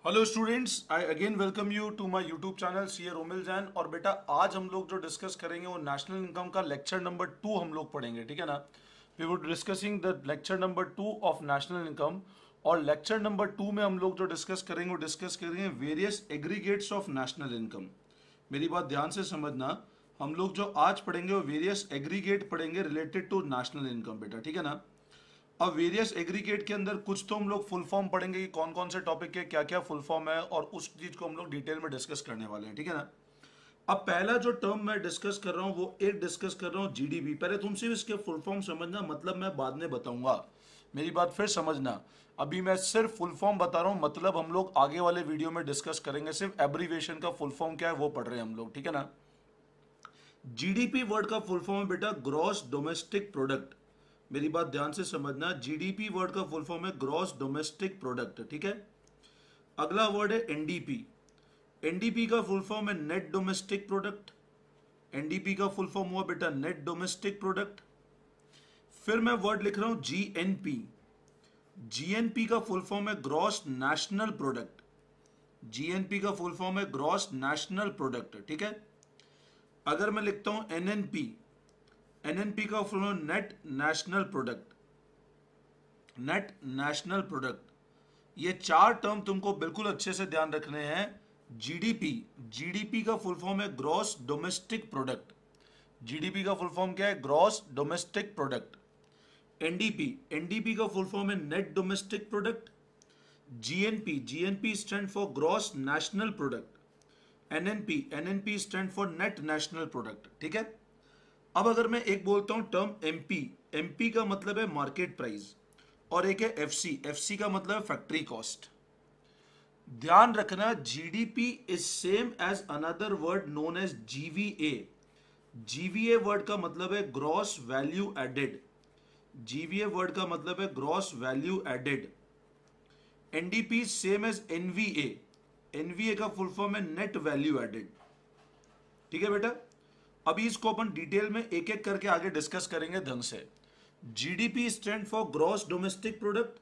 Hello students, I again welcome you to my YouTube channel C A Romil Jain. और बेटा आज हम लोग जो डिस्कस करेंगे वो नेशनल इनकम का लेक्चर नंबर 2 हम लोग पढ़ेंगे, ठीक है ना। We would discussing the lecture number 2 of national income. और लेक्चर नंबर 2 में हम लोग जो डिस्कस करेंगे वो डिस्कस करेंगे various aggregates of national income. मेरी बात ध्यान से समझना, हम लोग जो आज पढ़ेंगे वो वेरियस एग्रीगेट पढ़ेंगे रिलेटेड टू नेशनल इनकम बेटा, ठीक है ना। अब वेरियस एग्रीगेट के अंदर कुछ तो हम लोग फुल फॉर्म पढ़ेंगे कि कौन कौन से टॉपिक के क्या क्या फुल फॉर्म है, और उस चीज को हम लोग डिटेल में डिस्कस करने वाले हैं, ठीक है ना। अब पहला जो टर्म मैं डिस्कस कर रहा हूं वो एक डिस्कस कर रहा हूं जीडीपी। पहले तुमसे इसके फुल फॉर्म समझना, मतलब मैं बाद में बताऊंगा। मेरी बात फिर समझना, अभी मैं सिर्फ फुल फॉर्म बता रहा हूं, मतलब हम लोग आगे वाले वीडियो में डिस्कस करेंगे। सिर्फ एब्रीवेशन का फुल फॉर्म क्या है वो पढ़ रहे हैं हम लोग, ठीक है ना। जीडीपी वर्ड का फुल फॉर्म है बेटा ग्रॉस डोमेस्टिक प्रोडक्ट। मेरी बात ध्यान से समझना, जीडीपी वर्ड का फुल फॉर्म है ग्रॉस डोमेस्टिक प्रोडक्ट, ठीक है। अगला वर्ड है एनडीपी। एनडीपी का फुल फॉर्म है नेट डोमेस्टिक प्रोडक्ट। एनडीपी का फुल फॉर्म हुआ बेटा नेट डोमेस्टिक प्रोडक्ट। फिर मैं वर्ड लिख रहा हूं जीएनपी। जीएनपी का फुल फॉर्म है ग्रॉस नेशनल प्रोडक्ट। जीएनपी का फुल फॉर्म है ग्रॉस नेशनल प्रोडक्ट, ठीक है। अगर मैं लिखता हूं एनएनपी, एनएनपी का full form net national product. Net national product, ये चार टर्म तुमको बिल्कुल अच्छे से ध्यान रखने हैं। जीडीपी, जीडीपी का फुल फॉर्म है ग्रॉस डोमेस्टिक प्रोडक्ट। जीडीपी का फुल फॉर्म क्या है? Gross domestic product. NDP, NDP का फुल फॉर्म है net domestic product. GNP, GNP stand for gross national product. NNP, NNP stand for net national product, ठीक है। अब अगर मैं एक बोलता हूं टर्म एमपी, एमपी का मतलब है मार्केट प्राइस, और एक है एफसी, एफसी का मतलब है फैक्ट्री कॉस्ट। ध्यान रखना, GDP is same as another word known as GVA. GVA word का मतलब है gross value added. GVA word का मतलब है gross value added. NDP same as NVA. NVA का फुल फॉर्म है नेट वैल्यू एडेड, ठीक है बेटा। अभी इसको अपन डिटेल में एक एक करके आगे डिस्कस करेंगे ढंग से। GDP stand for gross domestic product.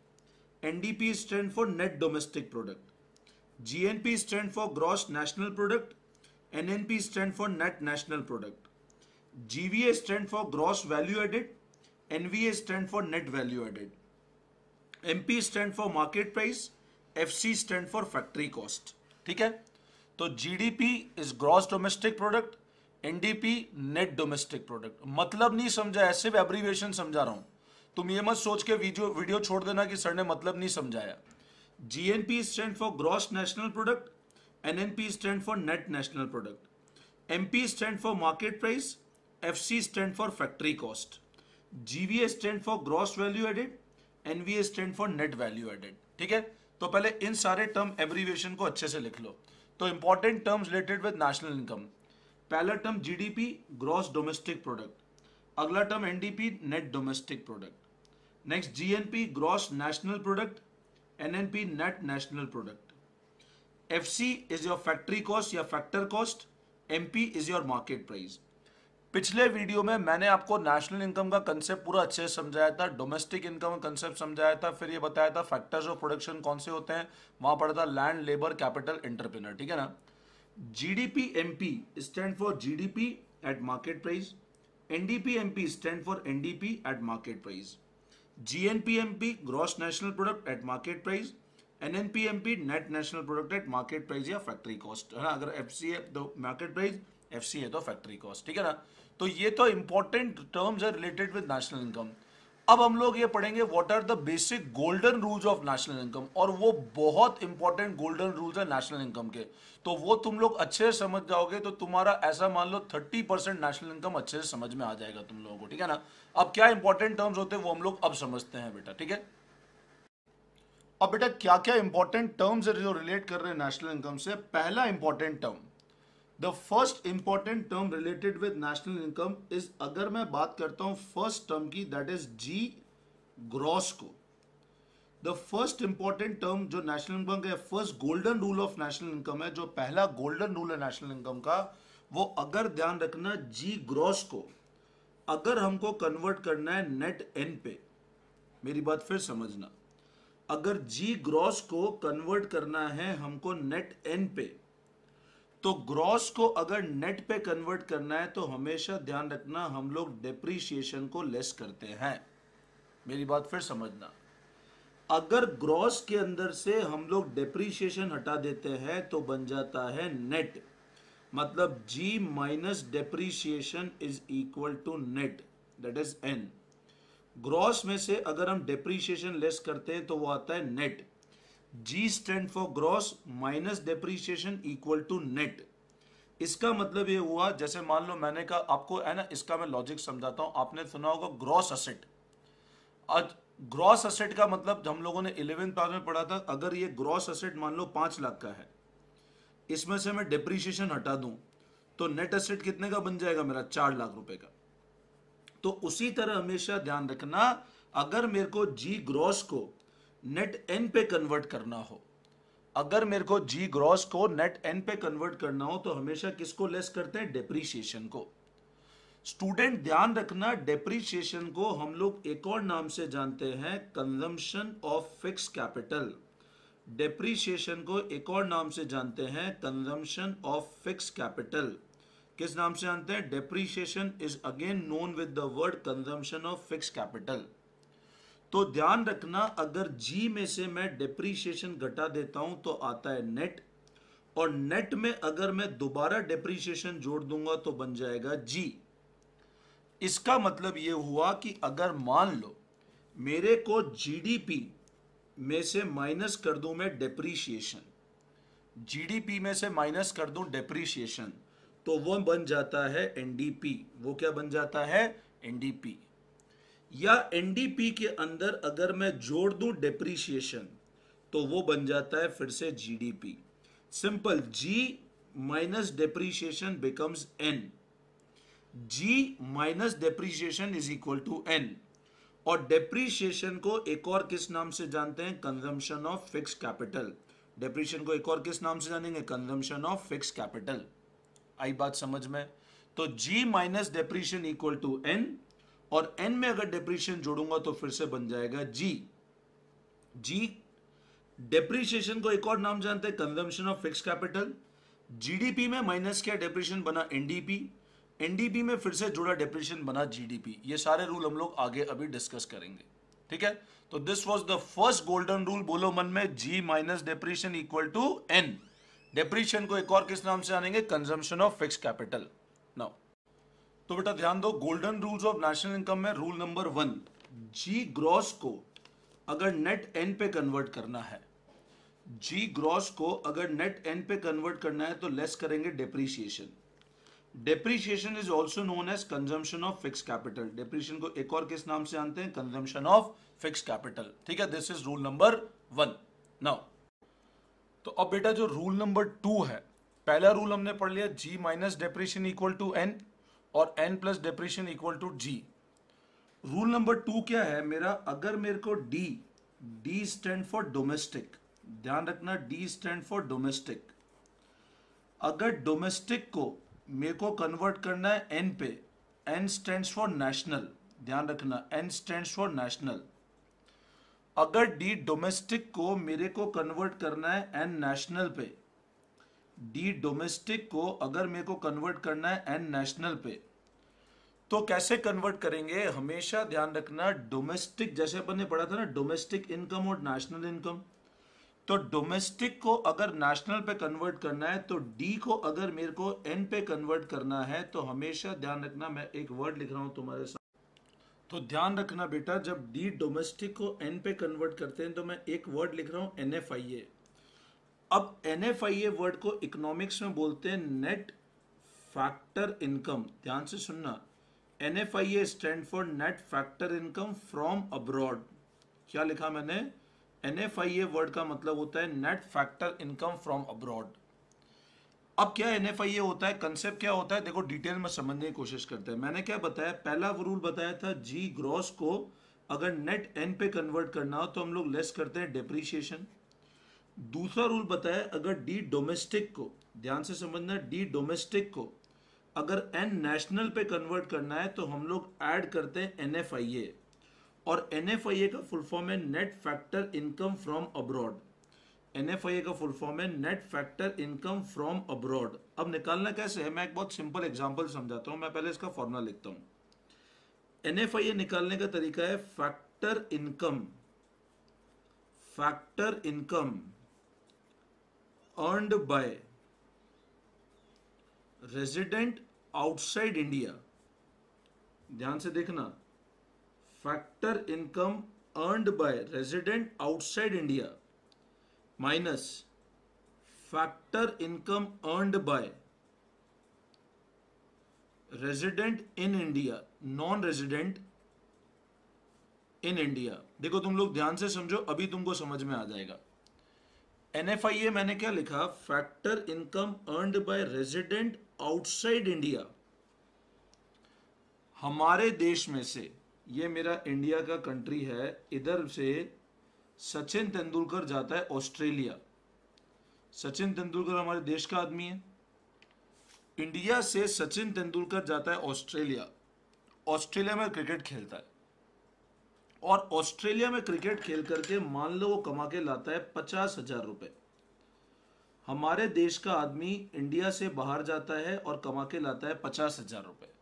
NDP stand for net domestic product. GNP stand for gross national product. NNP stand for net national product. GVA stand for gross value added. NVA stand for net value added. MP stand for market price. FC stand for factory cost, ठीक है। तो GDP is gross domestic product, NDP net domestic product. मतलब नहीं समझा है, सिर्फ abbreviation समझा रहा हूं। तुम ये मत सोच के वीडियो वीडियो छोड़ देना कि सर ने मतलब नहीं समझाया। GNP stand for gross national product. NNP stand for net national product. MP stand for market price. FC stand for factory cost. GVA stand for gross value added. NVA stand for net value added, ठीक है। तो पहले इन सारे term abbreviation को अच्छे से लिख लो। तो important terms related with national income. पहला term GDP gross domestic product. अगला term NDP net domestic product. Next GNP gross national product. NNP net national product. FC is your factory cost या factor cost. MP is your market price. पिछले video में मैंने आपको national income का concept पूरा अच्छे से समझाया था, डोमेस्टिक इनकम का कंसेप्ट समझाया था, फिर ये बताया था फैक्टर्स ऑफ प्रोडक्शन कौन से होते हैं, वहां पढ़ा था लैंड, लेबर, कैपिटल, एंटरप्रेन्योर, ठीक है ना। GDP MP stand for GDP at market price. NDP MP stand for NDP at market price. GNP MP gross national product at market price. NNP MP net national product at market price या factory cost, है ना। अगर FC है तो market price, FC है तो factory cost, ठीक है ना। तो ये तो इंपॉर्टेंट टर्म्स है रिलेटेड विद नेशनल इनकम। अब हम लोग ये पढ़ेंगे what are the basic golden rules of national income, और वो बहुत इंपॉर्टेंट गोल्डन रूल्स है नेशनल इनकम के। तो वो तुम लोग अच्छे से समझ जाओगे तो तुम्हारा ऐसा मान लो 30% नेशनल इनकम अच्छे से समझ में आ जाएगा तुम लोगों को, ठीक है ना। अब क्या इंपॉर्टेंट टर्म्स होते हैं वो हम लोग अब समझते हैं बेटा, ठीक है। अब बेटा क्या क्या इंपॉर्टेंट टर्म्स है जो रिलेट कर रहे हैं नेशनल इनकम से। पहला important term, the first important term related with national income is, अगर मैं बात करता हूं फर्स्ट टर्म की, दैट इज जी ग्रॉस को। द फर्स्ट इंपॉर्टेंट टर्म जो नेशनल इनकम का first golden rule of national income है, जो पहला गोल्डन रूल है नेशनल इनकम का, वो अगर ध्यान रखना जी ग्रॉस को अगर हमको कन्वर्ट करना है नेट एन पे, मेरी बात फिर समझना, अगर जी ग्रॉस को कन्वर्ट करना है हमको नेट एन पे, तो ग्रॉस को अगर नेट पे कन्वर्ट करना है तो हमेशा ध्यान रखना हम लोग डेप्रीशिएशन को लेस करते हैं। मेरी बात फिर समझना, अगर ग्रॉस के अंदर से हम लोग डेप्रीशिएशन हटा देते हैं तो बन जाता है नेट, मतलब G minus depreciation is equal to net, that is N. Gross में से अगर हम डेप्रीशिएशन लेस करते हैं तो वो आता है net. G stand for gross minus depreciation equal to net. इसका मतलब ये हुआ, जैसे मान लो मैंने कहा आपको है ना, इसका मैं लॉजिक समझाता हूं। आपने सुना होगा ग्रॉस असेट। आज ग्रॉस असेट का मतलब हम लोगों ने 11th क्लास में पढ़ा था, अगर ये ग्रॉस असेट मान लो 5 लाख का है, इसमें से मैं डेप्रीशिएशन हटा दूं तो नेट असेट कितने का बन जाएगा मेरा, 4 लाख रुपए का। तो उसी तरह हमेशा ध्यान रखना, अगर मेरे को जी ग्रॉस को नेट एन पे कन्वर्ट करना हो, अगर मेरे को जी ग्रॉस को नेट एन पे कन्वर्ट करना हो तो हमेशा किसको लेस करते हैं, डेप्रीशिएशन को। स्टूडेंट ध्यान रखना, डेप्रीशिएशन को हम लोग एक और नाम से जानते हैं, consumption of fix capital. Depreciation को एक और नाम से जानते हैं, कंजम्पशन ऑफ फिक्स कैपिटल। किस नाम से जानते हैं, depreciation is again known with the word consumption of fix capital. तो ध्यान रखना, अगर जी में से मैं डेप्रीशिएशन घटा देता हूं तो आता है नेट, और नेट में अगर मैं दोबारा डेप्रीशिएशन जोड़ दूंगा तो बन जाएगा जी। इसका मतलब यह हुआ कि अगर मान लो मेरे को जीडीपी में से माइनस कर दूं मैं डेप्रीशिएशन, जीडीपी में से माइनस कर दूं डेप्रीशिएशन, तो वो बन जाता है एनडीपी। वो क्या बन जाता है, एनडीपी। या एनडीपी के अंदर अगर मैं जोड़ दूं डेप्रीशिएशन तो वो बन जाता है फिर से GDP. Simple, G minus depreciation becomes N. G minus depreciation is equal to N. और डेप्रीशिएशन को एक और किस नाम से जानते हैं, consumption of fix capital. Depreciation को एक और किस नाम से जानेंगे, कंजम्पशन ऑफ फिक्स कैपिटल। आई बात समझ में? तो G minus depreciation equal to N, और एन में अगर डेप्रीशिएशन जोड़ूंगा तो फिर से बन जाएगा जी। जी डेप्रीशिएशन को एक और नाम जानते हैं, consumption of fix capital. GDP में माइनस किया, डेप्रीशिएशन बना एनडीपी। एनडीपी में फिर से जुड़ा, डेप्रीशिएशन बना जीडीपी। ये सारे रूल हम लोग आगे अभी डिस्कस करेंगे, ठीक है। तो this was the first golden rule, बोलो मन में, G minus depreciation equal to N. Depreciation को एक और किस नाम से आनेंगे, consumption of fix capital. Now तो बेटा ध्यान दो, golden rules of national income में रूल नंबर 1, जी ग्रॉस को अगर नेट एन पे कन्वर्ट करना है, जी ग्रॉस को अगर नेट एन पे कन्वर्ट करना है तो लेस करेंगे depreciation. Depreciation is also known as consumption of fix capital. Depreciation को एक और किस नाम से जानते हैं, कंजम्पशन ऑफ फिक्स कैपिटल, ठीक है। This is rule number 1। Now तो अब बेटा जो रूल नंबर 2 है, पहला रूल हमने पढ़ लिया, G minus depreciation equal to N और N plus depreciation equal to G. Rule number 2 क्या है मेरा, अगर मेरे को D, D stand for domestic, ध्यान रखना डी स्टैंड फॉर डोमेस्टिक। अगर डोमेस्टिक को मेरे को कन्वर्ट करना है एन पे, एन स्टैंड्स फॉर नेशनल, ध्यान रखना एन स्टैंड्स फॉर नेशनल। अगर डी डोमेस्टिक को मेरे को कन्वर्ट करना है एन नेशनल पे, डी डोमेस्टिक को अगर मेरे को कन्वर्ट करना है एन नेशनल पे, तो कैसे कन्वर्ट करेंगे, हमेशा ध्यान रखना डोमेस्टिक, जैसे अपन ने पढ़ा था ना डोमेस्टिक इनकम और नेशनल इनकम, तो डोमेस्टिक को अगर नेशनल पे कन्वर्ट करना है तो डी को अगर मेरे को एन पे कन्वर्ट करना है तो हमेशा ध्यान रखना, मैं एक वर्ड लिख रहा हूं तुम्हारे साथ, तो ध्यान रखना बेटा, जब डी डोमेस्टिक को एन पे कन्वर्ट करते हैं तो मैं एक वर्ड लिख रहा हूं एनएफआईए। अब एनएफआईए वर्ड को इकोनॉमिक्स में बोलते हैं नेट फैक्टर इनकम। ध्यान से सुनना, NFIA stand for net factor income from abroad. क्या लिखा मैंने, एनएफआईए वर्ड का मतलब होता है net factor income from abroad. अब क्या एनएफआईए होता है, कंसेप्ट क्या होता है, देखो डिटेल में समझने की कोशिश करते हैं। मैंने क्या बताया, पहला रूल बताया था, जी ग्रॉस को अगर नेट एन पे कन्वर्ट करना हो तो हम लोग लेस करते हैं डेप्रीशिएशन। दूसरा रूल बताया, अगर डी डोमेस्टिक को, ध्यान से समझना, डी डोमेस्टिक को अगर एन नेशनल पे कन्वर्ट करना है तो हम लोग ऐड करते हैं एनएफआईए। और NFIA का फुल फॉर्म है net factor income from abroad. NFIA का फुल फॉर्म है net factor income from abroad. अब निकालना कैसे है, मैं एक बहुत सिंपल एग्जांपल समझाता हूं। मैं पहले इसका फॉर्मूला लिखता हूं। NFIA निकालने का तरीका है factor income earned bye resident outside India. ध्यान से देखना, factor income earned bye resident outside India minus factor income earned bye resident in India, non resident in India. देखो तुम लोग ध्यान से समझो, अभी तुमको समझ में आ जाएगा। NFIA मैंने क्या लिखा, factor income earned bye resident outside India. हमारे देश में से, ये मेरा इंडिया का कंट्री है, इधर से सचिन तेंदुलकर जाता है ऑस्ट्रेलिया। सचिन तेंदुलकर हमारे देश का आदमी है। इंडिया से सचिन तेंदुलकर जाता है ऑस्ट्रेलिया, ऑस्ट्रेलिया में क्रिकेट खेलता है, और ऑस्ट्रेलिया में क्रिकेट खेल करके मान लो वो कमा के लाता है 50,000 रुपए। हमारे देश का आदमी इंडिया से बाहर जाता है और कमा के लाता है 50,000 रुपए।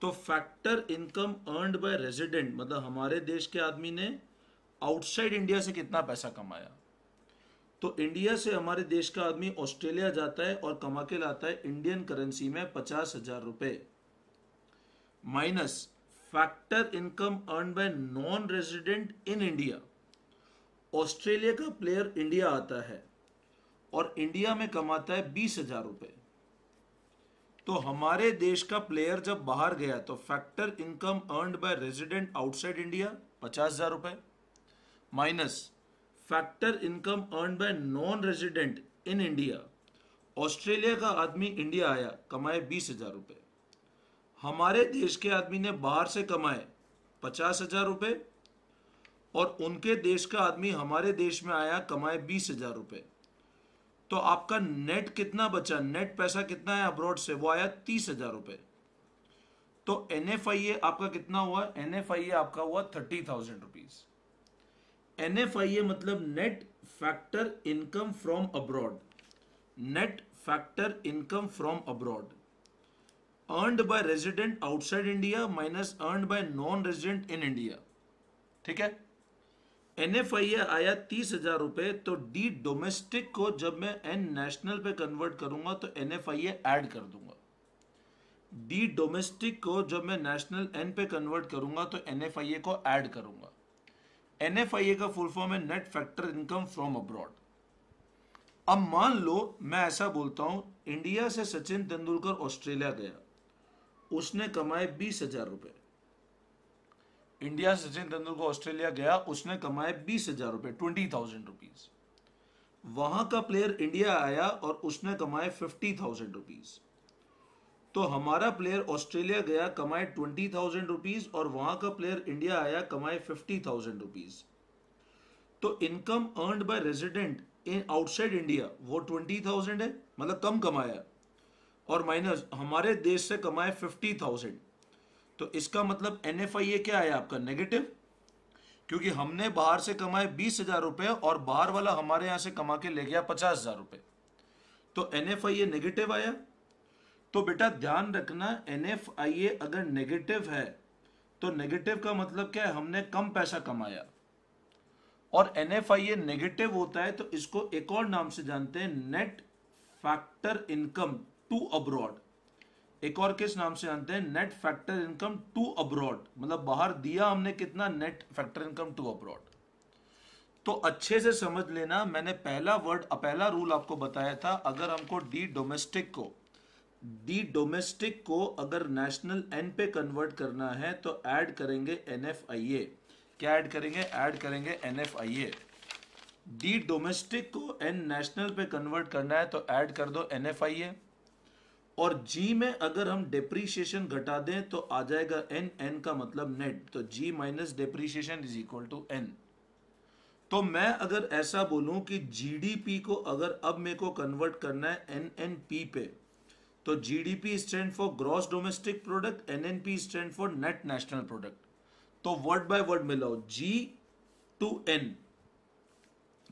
तो factor income earned bye resident मतलब हमारे देश के आदमी ने आउटसाइड इंडिया से कितना पैसा कमाया। तो इंडिया से हमारे देश का आदमी ऑस्ट्रेलिया जाता है और कमा के लाता है इंडियन करेंसी में 50,000 रुपए, minus factor income earn by non resident in India. Australia का प्लेयर इंडिया आता है और इंडिया में कमाता है 20,000 रुपए। तो हमारे देश का प्लेयर जब बाहर गया तो factor income earned bye resident outside India 50,000 रुपए, minus factor income earned bye non resident in India. Australia का आदमी इंडिया आया, कमाए 20,000 रुपए। हमारे देश के आदमी ने बाहर से कमाए 50,000 रुपए, और उनके देश का आदमी हमारे देश में आया, कमाए 20,000 रुपए। तो आपका नेट कितना बचा, नेट पैसा कितना है अब्रॉड से, वो आया 30,000 रुपए। तो NFIA आपका कितना हुआ, NFIA आपका हुआ 30,000 रुपीज। NFIA मतलब net factor income from abroad, net factor income from abroad earned bye resident outside India minus earned bye non resident in India. ठीक है। NFIA आया 30,000 रुपए। तो डी डोमेस्टिक को जब मैं N नेशनल पे कन्वर्ट करूंगा तो NFIA ऐड कर दूंगा। डी डोमेस्टिक को जब मैं नेशनल N पे कन्वर्ट करूंगा तो NFIA को ऐड करूंगा। NFIA का फुल फॉर्म है net factor income from abroad. अब मान लो मैं ऐसा बोलता हूं, इंडिया से सचिन तेंदुलकर ऑस्ट्रेलिया गया, उसने कमाए 20,000 रुपए। इंडिया से सचिन तेंदुलकर ऑस्ट्रेलिया गया, उसने कमाए 20,000 रुपए, 20,000 रुपीज। वहां का प्लेयर इंडिया आया और उसने कमाए 50,000 रुपीज। तो हमारा प्लेयर ऑस्ट्रेलिया गया, कमाए 20,000 रुपीज, और वहां का प्लेयर इंडिया आया, कमाए 50,000 रुपीज। तो income earned bye resident in outside India वो 20,000 है, मतलब कम कमाया, और माइनस हमारे देश से कमाए 50,000। तो इसका मतलब NFIA क्या है आपका, नेगेटिव, क्योंकि हमने बाहर से कमाए 20,000 रुपए और बाहर वाला हमारे यहां से कमा के ले गया 50,000 रुपए। तो NFIA नेगेटिव आया। तो बेटा ध्यान रखना, NFIA अगर नेगेटिव है तो नेगेटिव का मतलब क्या है, हमने कम पैसा कमाया। और NFIA नेगेटिव होता है तो इसको एक और नाम से जानते हैं, net factor income to abroad. एक और किस नाम से जानते हैं, net factor income to abroad, मतलब बाहर दिया हमने कितना, net factor income to abroad. तो अच्छे से समझ लेना, मैंने पहला रूल आपको बताया था, अगर हमको डी डोमेस्टिक को अगर नेशनल N पे कन्वर्ट करना है तो ऐड करेंगे NFIA। क्या ऐड करेंगे, ऐड करेंगे NFIA। डी डोमेस्टिक को N नेशनल पे कन्वर्ट करना है तो ऐड कर दो NFIA। और G में अगर हम डेप्रीशिएशन घटा दें तो आ जाएगा N का मतलब नेट, तो G minus depreciation is equal to N। तो मैं अगर ऐसा बोलूं कि GDP को अगर अब मेरे को कन्वर्ट करना है NNP पे, तो GDP stand for gross domestic product, NNP stand for net national product. तो वर्ड बाय वर्ड मिलाओ, G to N,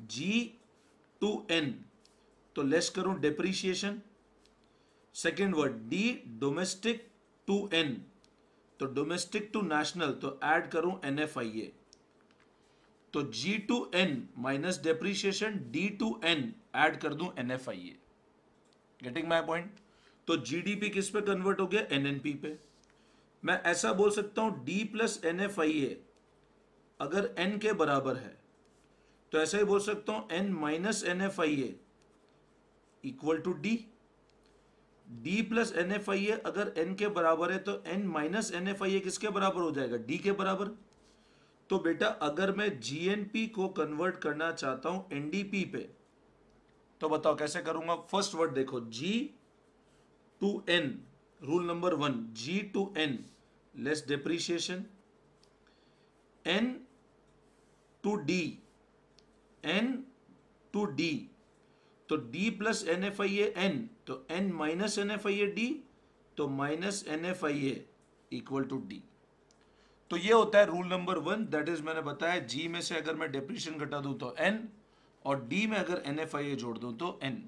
G to N, तो लेस करूं depreciation. Second word D domestic to N, तो domestic to national, तो add करूं NFIA, तो G to N minus depreciation, D to N add कर दूं NFIA। Getting my point? तो GDP किस पे कन्वर्ट हो गया? NNP पे। मैं ऐसा बोल सकता हूं D प्लस NFIA अगर N के बराबर है, तो ऐसा ही बोल सकता हूं N minus NFIA equal to D। D plus NFIA अगर N के बराबर है, तो N माइनस NFIA किसके बराबर हो जाएगा? D के बराबर। तो बेटा अगर मैं GNP को कन्वर्ट करना चाहता हूं NDP पे, तो बताओ कैसे करूंगा? फर्स्ट वर्ड देखो, G to N, rule number 1, G to N less depreciation, N to D, N to D, तो D प्लस NFIA N, तो N माइनस NFIA D, तो minus NFIA equal to D। तो ये होता है rule number 1, that is मैंने बताया G में से अगर मैं डेप्रीशिएशन घटा दूं तो N, और D में अगर NFIA जोड़ दूं तो N।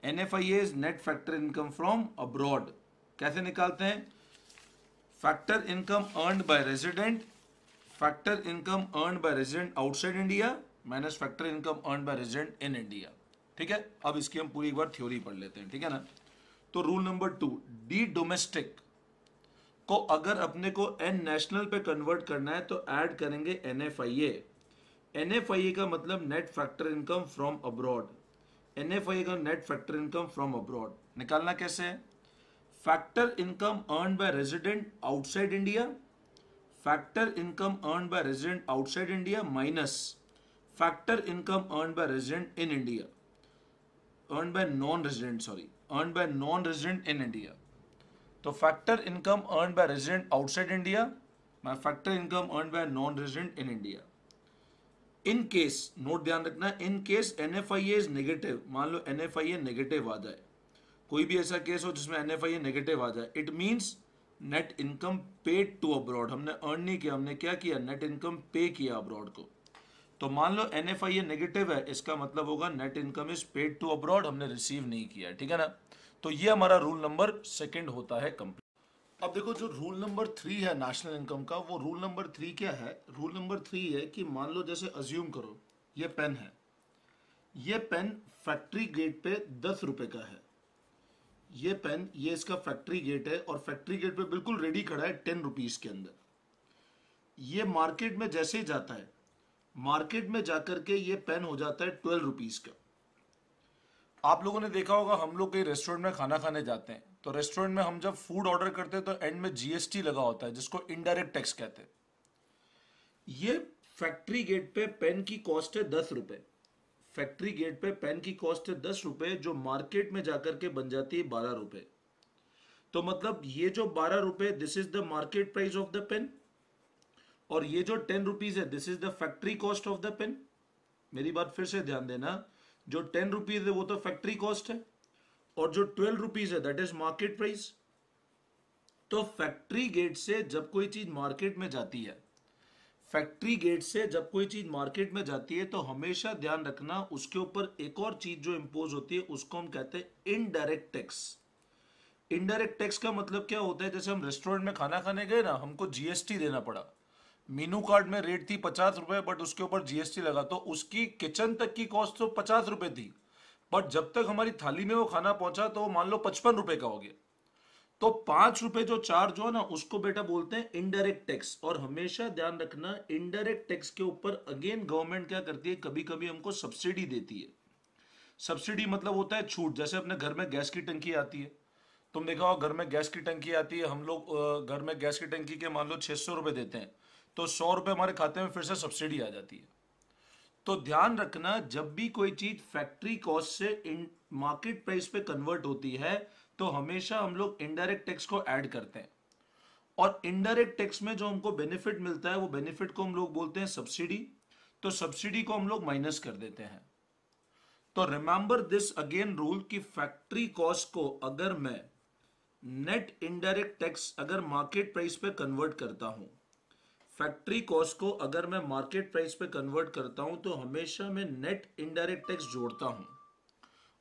NFIA is net factor income from abroad. कैसे निकालते हैं? Factor income earned by resident, factor income earned by resident outside India minus factor income earned by resident in India. ठीक है, अब इसकी हम पूरी एक बार थ्योरी पढ़ लेते हैं, ठीक है ना। तो रूल नंबर 2, डी डोमेस्टिक को अगर अपने को एन नेशनल पे कन्वर्ट करना है तो ऐड करेंगे NFIA। NFIA का मतलब net factor income from abroad, NFIA का net factor income from abroad निकालना कैसे है? Factor income earned by resident outside India, factor income earned by resident outside India minus factor income earned by resident in India, earned by non resident, sorry, earned by non resident in India. तो factor income earned by resident outside India my factor income earned by non resident in India. In case, note ध्यान रखना, in case NFIA is negative, मान लो NFIA negative आ जाए, कोई भी ऐसा case हो जिसमें NFIA नेगेटिव आ जाए, it means net income paid to abroad, हमने अर्न नहीं किया, हमने क्या किया? नेट इनकम पे किया अब्रॉड को। तो मान लो NFIA नेगेटिव है, इसका मतलब होगा net income is paid to abroad, हमने रिसीव नहीं किया, ठीक है ना। तो ये हमारा रूल नंबर 2 होता है कंप्लीट। अब देखो जो रूल नंबर 3 है नेशनल इनकम का, वो रूल नंबर 3 क्या है? रूल नंबर 3 है कि मान लो जैसे अज्यूम करो ये पेन है, ये पेन फैक्ट्री गेट पे 10 रुपए का है, ये पेन, ये इसका फैक्ट्री गेट है और फैक्ट्री गेट पे बिल्कुल रेडी खड़ा है 10 रुपीज के अंदर। ये मार्केट में जैसे ही जाता है, मार्केट में जाकर के ये पेन हो जाता है 12 रुपीज का। आप लोगों ने देखा होगा, हम लोग कहीं रेस्टोरेंट में खाना खाने जाते हैं, तो रेस्टोरेंट में हम जब फूड ऑर्डर करते हैं तो एंड में GST लगा होता है, जिसको इनडायरेक्ट टैक्स कहते हैं। ये फैक्ट्री गेट पे पेन की कॉस्ट है 10 रुपए, फैक्ट्री गेट पे पेन की कॉस्ट है 10 रुपए, जो मार्केट में जाकर के बन जाती है 12 रुपए। तो मतलब ये जो 12 रुपए, this is the market price of the pen, और ये जो 10 रुपीज है, this is the factory cost of the pen. मेरी बात फिर से ध्यान देना, जो 10 रुपीज है वो तो फैक्ट्री कॉस्ट है, और जो 12 रुपीज है दैट इज मार्केट प्राइस। तो फैक्ट्री गेट से जब कोई चीज मार्केट में जाती है, फैक्ट्री गेट से जब कोई चीज मार्केट में जाती है, तो हमेशा ध्यान रखना उसके ऊपर एक और चीज जो इंपोज होती है, उसको हम कहते हैं इनडायरेक्ट टैक्स। इनडायरेक्ट टैक्स का मतलब क्या होता है? जैसे हम रेस्टोरेंट में खाना खाने गए ना, हमको GST देना पड़ा, मेनू कार्ड में रेट थी 50 रुपए, बट उसके ऊपर GST लगा, तो उसकी किचन तक की कॉस्ट तो 50 रुपए थी, बट जब तक हमारी थाली में वो खाना पहुंचा तो मान लो 55 रुपए का हो गया। तो 5 रुपए जो चार्ज हो ना, उसको बेटा बोलते हैं इनडायरेक्ट टैक्स। और हमेशा ध्यान रखना, इनडायरेक्ट टैक्स के ऊपर अगेन गवर्नमेंट क्या करती है, कभी कभी हमको सब्सिडी देती है। सब्सिडी मतलब होता है छूट। जैसे अपने घर में गैस की टंकी आती है, तुम देखा हो घर में गैस की टंकी आती है, हम लोग घर में गैस की टंकी के मान लो 600 रुपए देते हैं, तो 100 रुपए हमारे खाते में फिर से सब्सिडी आ जाती है। तो ध्यान रखना, जब भी कोई चीज फैक्ट्री कॉस्ट से मार्केट प्राइस पे कन्वर्ट होती है, तो हमेशा हम लोग इनडायरेक्ट टैक्स को ऐड करते हैं। और इनडायरेक्ट टैक्स में जो हमको बेनिफिट मिलता है, वो बेनिफिट को हम लोग बोलते हैं सब्सिडी। तो सब्सिडी को हम लोग माइनस कर देते हैं। तो रिमेंबर दिस अगेन रूल कि फैक्ट्री कॉस्ट को अगर मैं नेट इनडायरेक्ट टैक्स अगर मार्केट प्राइस पे कन्वर्ट करता हूं, फैक्ट्री कॉस्ट को अगर मैं मार्केट प्राइस पे कन्वर्ट करता हूं तो हमेशा मैं नेट इनडायरेक्ट टैक्स जोड़ता हूं,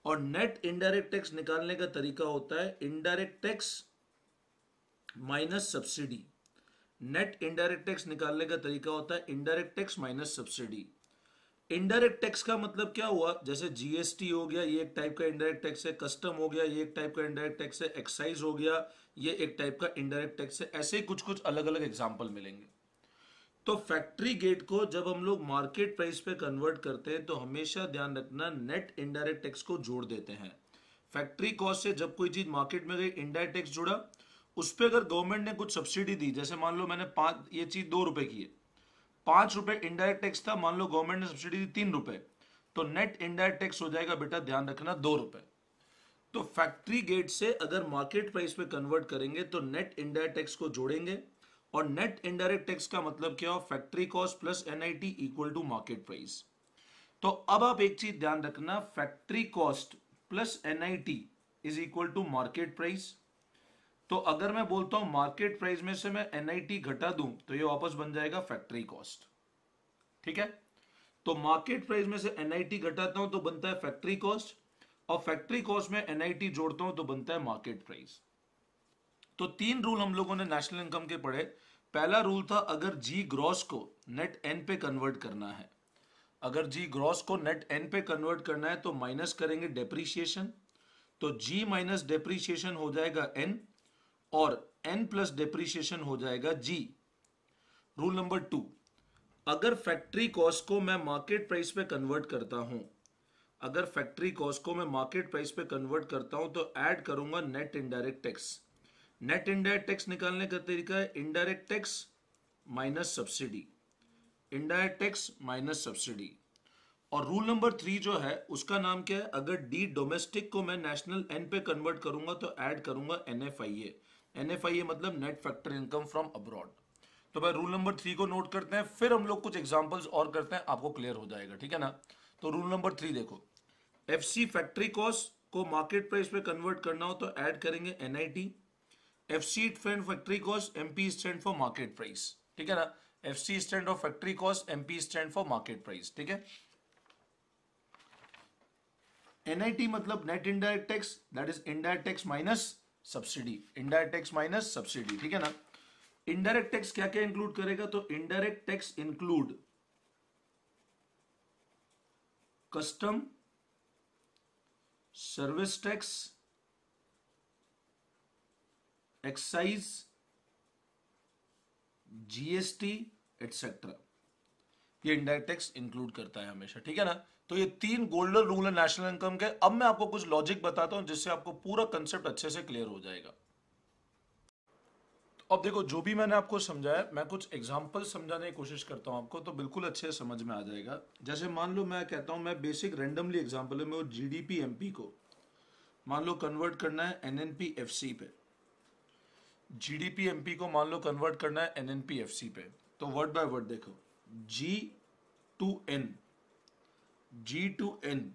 और नेट इनडायरेक्ट टैक्स निकालने का तरीका होता है indirect tax minus subsidy. Net indirect tax निकालने का तरीका होता है indirect tax minus subsidy. Indirect tax का मतलब क्या हुआ, जैसे जीएसटी हो गया, ये एक टाइप का इनडायरेक्ट टैक्स है, कस्टम हो गया, ये एक टाइप का इनडायरेक्ट टैक्स है, एक्साइज हो गया, ये एक टाइप का इनडायरेक्ट टैक्स है। ऐसे ही कुछ कुछ अलग अलग एग्जाम्पल मिलेंगे। तो फैक्ट्री गेट को जब हम लोग मार्केट प्राइस पे कन्वर्ट करते हैं तो हमेशा ध्यान रखना नेट इनडायरेक्ट टैक्स को जोड़ देते हैं। फैक्ट्री कॉस्ट से जब कोई चीज मार्केट में गई, इनडायरेक्ट टैक्स जुड़ा, उस पर अगर गवर्नमेंट ने कुछ सब्सिडी दी, जैसे मान लो मैंने ये चीज 2 रुपए की है, 5 रुपए इनडायरेक्ट टैक्स था, मान लो गवर्नमेंट ने सब्सिडी दी 3 रुपए, तो नेट इनडायरेक्ट टैक्स हो जाएगा बेटा, ध्यान रखना, 2 रुपए। तो फैक्ट्री गेट से अगर मार्केट प्राइस पे कन्वर्ट करेंगे तो नेट इनडायरेक्ट टैक्स को जोड़ेंगे, और नेट इनडायरेक्ट टैक्स का मतलब क्या हो, factory cost plus NIT equal to market price. तो अब आप एक चीज ध्यान रखना, factory cost plus NIT is equal to market price. तो अगर मैं बोलता हूं मार्केट प्राइस में से मैं एनआईटी घटा दूं तो ये वापस बन जाएगा फैक्ट्री कॉस्ट। ठीक है, तो मार्केट प्राइस में से एनआईटी घटाता हूं तो बनता है फैक्ट्री कॉस्ट, और फैक्ट्री कॉस्ट में एनआईटी जोड़ता हूं तो बनता है मार्केट प्राइस। तो 3 रूल हम लोगों ने नेशनल इनकम के पढ़े। पहला रूल था अगर जी ग्रॉस को नेट एन पे कन्वर्ट करना है, अगर जी ग्रॉस को नेट एन पे कन्वर्ट करना है तो माइनस करेंगे डेप्रीशिएशन, तो जी माइनस डेप्रीशिएशन हो जाएगा एन, और एन प्लस डेप्रीशिएशन हो जाएगा जी। रूल नंबर 2, अगर फैक्ट्री कॉस्ट को मैं मार्केट प्राइस पे कन्वर्ट करता हूं, अगर फैक्ट्री कॉस्ट को मैं मार्केट प्राइस पे कन्वर्ट करता हूं तो ऐड करूंगा net indirect tax. Net indirect tax निकालने का तरीका है indirect tax minus subsidy, indirect tax minus subsidy. और रूल नंबर 3 जो है उसका नाम क्या है, अगर डी डोमेस्टिक को मैं नेशनल एन पे कन्वर्ट करूंगा तो ऐड करूंगा एनएफआईए। एनएफआईए मतलब net factor income from abroad. तो भाई रूल नंबर 3 को नोट करते हैं, फिर हम लोग कुछ एग्जांपल्स और करते हैं, आपको क्लियर हो जाएगा। ठीक है ना। तो रूल नंबर 3 देखो, एफसी फैक्ट्री कॉस्ट को मार्केट प्राइस पे कन्वर्ट करना हो तो ऐड करेंगे NIT. FC factory cost, MP stand for market price. ठीक है ना, FC stand for factory cost, MP stand for market price. ठीक है, एनआईटी मतलब net indirect tax, that is indirect tax minus subsidy, indirect tax minus subsidy. ठीक है ना। Indirect tax क्या क्या इंक्लूड करेगा, तो indirect tax include custom, service tax, excise, GST etcetera, ये इनडायरेक्ट टैक्स इंक्लूड करता है हमेशा। ठीक है ना। तो ये 3 गोल्डन रूल है नेशनल इनकम के। अब मैं आपको कुछ लॉजिक बताता हूं जिससे आपको पूरा कंसेप्ट अच्छे से क्लियर हो जाएगा। तो अब देखो, जो भी मैंने आपको समझाया, मैं कुछ एग्जांपल समझाने की कोशिश करता हूं आपको, तो बिल्कुल अच्छे से समझ में आ जाएगा। जैसे मान लो मैं कहता हूं, मैं बेसिक रैंडमली एग्जांपल है, मैं जीडीपी एमपी को मान लो कन्वर्ट करना है एनएनपी एफसी पे, जीडीपी एमपी को मान लो कन्वर्ट करना है एनएनपी एफसी पे। तो वर्ड बाय वर्ड देखो, G to N, G to N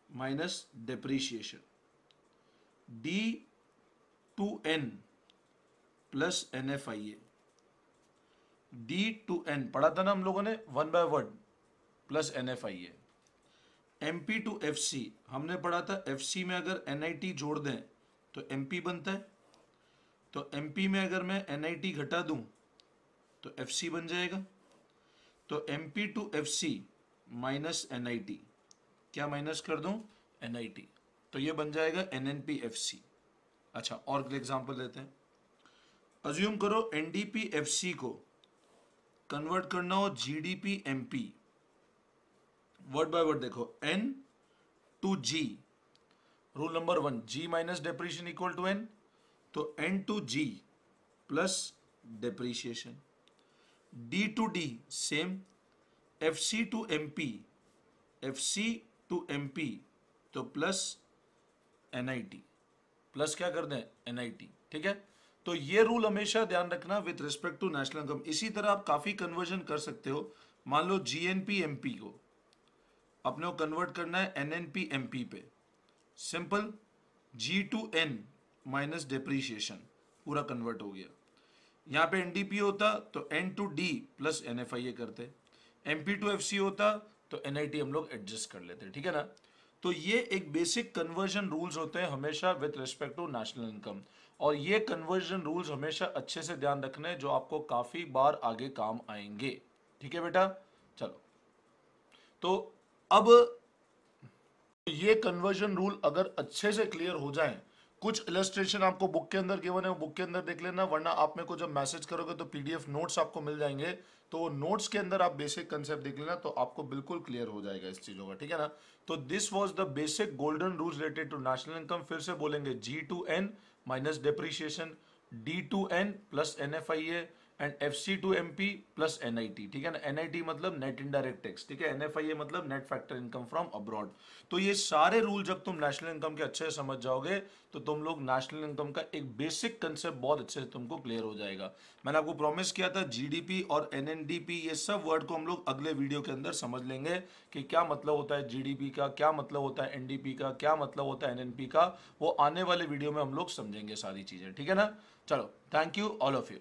minus depreciation, D to N plus NFIA, D to N पढ़ा था ना हम लोगों ने one by word, plus NFIA. MP to FC हमने पढ़ा था, एफसी में अगर एनआईटी जोड़ दें तो एमपी बनता है, तो एमपी में अगर मैं एनआईटी घटा दूं तो एफसी बन जाएगा। तो MP to FC minus NIT, क्या माइनस कर दूं, एनआईटी, तो ये बन जाएगा एनएनपी एफसी। अच्छा, और एग्जांपल लेते हैं। अज्यूम करो एनडीपी एफसी को कन्वर्ट करना हो GDP MP, word by word देखो, N to G, rule number 1, G minus depreciation equal to N, तो N to G plus depreciation, D to D same, FC to MP, FC to MP तो plus NIT, plus क्या कर दें, NIT. ठीक है, तो ये रूल हमेशा ध्यान रखना with respect to national income. इसी तरह आप काफी कन्वर्जन कर सकते हो। मान लो जीएनपी एमपी को अपने को कन्वर्ट करना है एनएनपी एमपी पे, simple, G to N minus depreciation पूरा कन्वर्ट हो गया, यहाँ पे एनडीपी होता तो N to D plus NFIA करते, एमपी टू एफसी होता तो एनआईटी हम लोग एडजस्ट कर लेते, ठीक है ना। तो ये एक बेसिक कन्वर्जन रूल्स होते हैं हमेशा with respect to national income, और ये कन्वर्जन रूल्स हमेशा अच्छे से ध्यान रखने जो आपको काफी बार आगे काम आएंगे, ठीक है बेटा। चलो, तो अब ये कन्वर्जन रूल अगर अच्छे से क्लियर हो जाएं, कुछ इलस्ट्रेशन आपको बुक के अंदर गिवन है, वो बुक के अंदर देख लेना, वरना आप मेरे को जब मैसेज करोगे तो पीडीएफ नोट्स आपको मिल जाएंगे, तो नोट्स के अंदर आप बेसिक कंसेप्ट देख लेना, तो आपको बिल्कुल क्लियर हो जाएगा इस चीजों का, ठीक है ना। तो this was the basic golden rules related to national income. फिर से बोलेंगे, G2N minus depreciation, D2N plus NFIA and FC2MP plus NIT, ठीक है ना। NIT मतलब नेट इनडायरेक्ट टैक्स, ठीक है। NFIA मतलब net factor income from abroad. तो ये सारे रूल जब तुम नेशनल इनकम के अच्छे से समझ जाओगे तो तुम लोग नेशनल इनकम का एक बेसिक कंसेप्ट बहुत अच्छे से तुमको क्लियर हो जाएगा। मैंने आपको प्रॉमिस किया था GDP और NNDP ये सब वर्ड को हम लोग अगले वीडियो के अंदर समझ लेंगे कि क्या मतलब होता है GDP का, क्या मतलब होता है NDP का, क्या मतलब होता है NNP का, वो आने वाले वीडियो में हम लोग समझेंगे सारी चीजें, ठीक है ना। चलो, thank you all of you.